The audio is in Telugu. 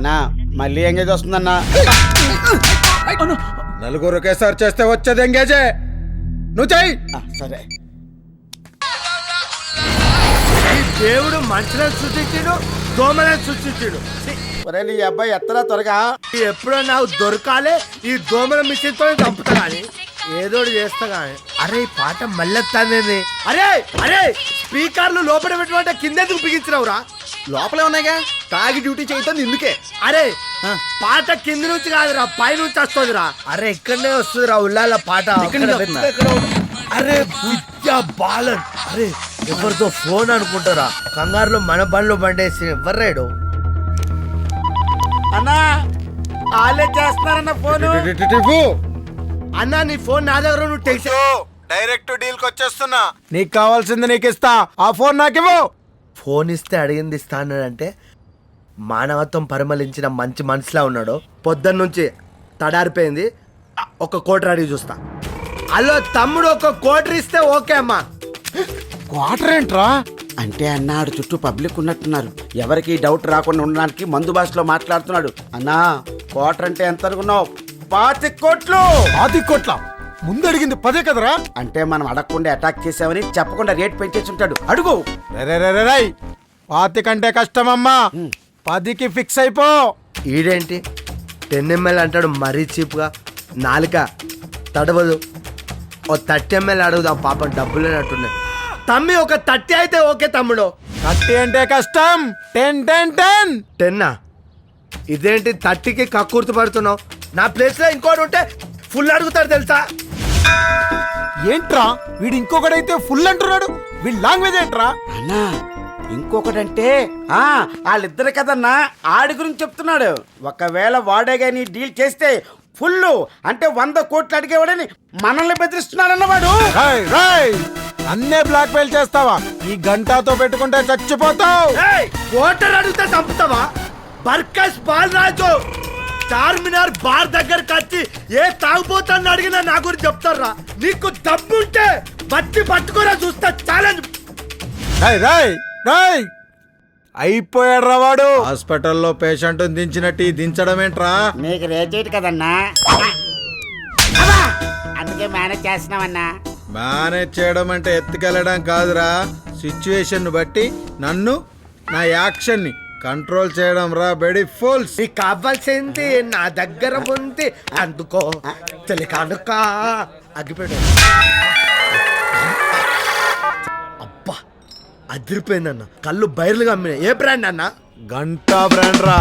అన్నా మళ్ళీ ఎంగేజ్ వస్తుందన్నా. నలుగురు ఒకేసారి చేస్తే వచ్చేది ఎంగేజే. నువ్వు చెయ్యి. సరే. దేవుడు మనుషులను సృష్టించాడు, దోమలను సృష్టించాడు. ఒరే నీ అబ్బాయి ఎత్తరా త్వరగా. ఎప్పుడో నాకు దొరకాలి ఈ దోమల మిషన్ తో చంపుతా కానీ ఏదో చేస్తా కానీ. అరే ఈ పాట మళ్ళీ అరే అరే స్పీకర్లు లోపల పెట్టుకుంటే కిందెందుకు బిగించినవురా? లోపలే ఉన్నాయిగా, తాగి డ్యూటీ చేయటం ఇందుకే. అరే పాట కింద నుంచి కాదురా, పై నుంచి వస్తుందిరా. అరే ఇక్కడనే వస్తుందిరా ఉల్లాల పాట. అరే విద్యా బాలన్. అరే ఎవరితో ఫోన్ అనుకుంటారా? కంగారులో మన బండ్లో బండేసి ఎవర్రాడు. అన్నా వాళ్ళే చేస్తున్నారన్న ఫోను. అన్నా నీ ఫోన్ నా దగ్గర, నువ్వు టెన్షన్. డైరెక్ట్ డీల్ కి వచ్చేస్తున్నా. నీకు కావాల్సింది నీకు ఇస్తా. ఆ ఫోన్ నాకివ్వు. ఫోన్ ఇస్తే అడిగింది ఇస్తా అన్నాడంటే మానవత్వం పరిమళించిన మంచి మనసులా ఉన్నాడు. పొద్దున్న నుంచి తడారిపోయింది. ఒక కోటర్ అడిగి చూస్తా. అల్లో తమ్ముడు ఒక కోటర్ ఇస్తే ఓకే అమ్మా. క్వార్టర్ ఏంట్రా? అంటే అన్నాడు చుట్టూ పబ్లిక్ ఉన్నట్టున్నారు, ఎవరికి డౌట్ రాకుండా ఉండడానికి మందు భాషలో మాట్లాడుతున్నాడు. అన్నా కోటర్ అంటే ఎంత అనుకున్నావు? 25 కోట్లు. 10 కోట్ల ముందు అడిగింది 10 కదరా? అంటే మనం అడగకుండా అటాక్ చేసామని చెప్పకుండా రేట్ పెంచేసి ఉంటాడు. అడుగు. 20 కంటే కష్టమమ్మా. 10కి ఫిక్స్ అయిపో. ఈడేంటి 10 ml అంటాడు మరీ చీప్గా. నాలుక తడవదు. ఓ 30 ml అడుగుదాం, పాపం డబ్బులు లేనట్టున్నాయి. తమ్మి ఒక 30 అయితే ఓకే తమ్ముడు. 30 అంటే కష్టం. 10 10 ఇదేంటి 30కి కక్కుర్తి పడుతున్నావు? నా ప్లేస్ లో ఇంకోటి ఉంటే ఫుల్ అడుగుతాడు తెలుసా? ఏంట్రా వీడు ఇంకొకడైతే ఫుల్ అంటున్నాడు. వీడి లాంగ్వేజ్ ఏంట్రా? అన్నా ఇంకొకటంటే వాళ్ళిద్దరు కదన్నా, ఆడి గురించి చెప్తున్నాడు. ఒకవేళ వాడే గాని డీల్ చేస్తే ఫుల్ అంటే 100 కోట్లు అడిగేవాడని మనల్ని బెదిరిస్తున్నాడన్న వాడు. అన్నే బ్లాక్ మెయిల్ చేస్తావా? ఈ గంటతో పెట్టుకుంటే చచ్చిపోతావు. ఓటర్ అడిగితే చంపుతావా? బర్కస్ బాలరాజు చార్మినార్ బార్ దగ్గరకు వచ్చి ఏ తాగుపోతాన్ని అడిగినా నా గురించి చెప్తారా? నీకు దమ్ముంటే బట్టి పట్టుకోరా, చూస్తా. ఛాలెంజ్. అయిపోయాడు రా వాడు. హాస్పిటల్లో పేషెంట్ దించినట్టు దించడం ఏంట్రా? నీకు రేట్ కదన్నా, అందుకే మేనేజ్ చేస్తున్నామన్నా. మేనేజ్ చేయడం అంటే ఎత్తుకెళ్ళడం కాదురా, సిచ్యువేషన్ బట్టి నన్ను నా యాక్షన్ ని కంట్రోల్ చేయడం రా. బెడీ ఫుల్స్. నీకు కావాల్సింది నా దగ్గర ఉంది, అందుకో. తెలికానుక అగ్గిపెట్టు. అబ్బా అదిరిపోయిందన్న. కళ్ళు బైర్లుగా అమ్మినాయి. ఏ బ్రాండ్ అన్న? గంటా బ్రాండ్ రా.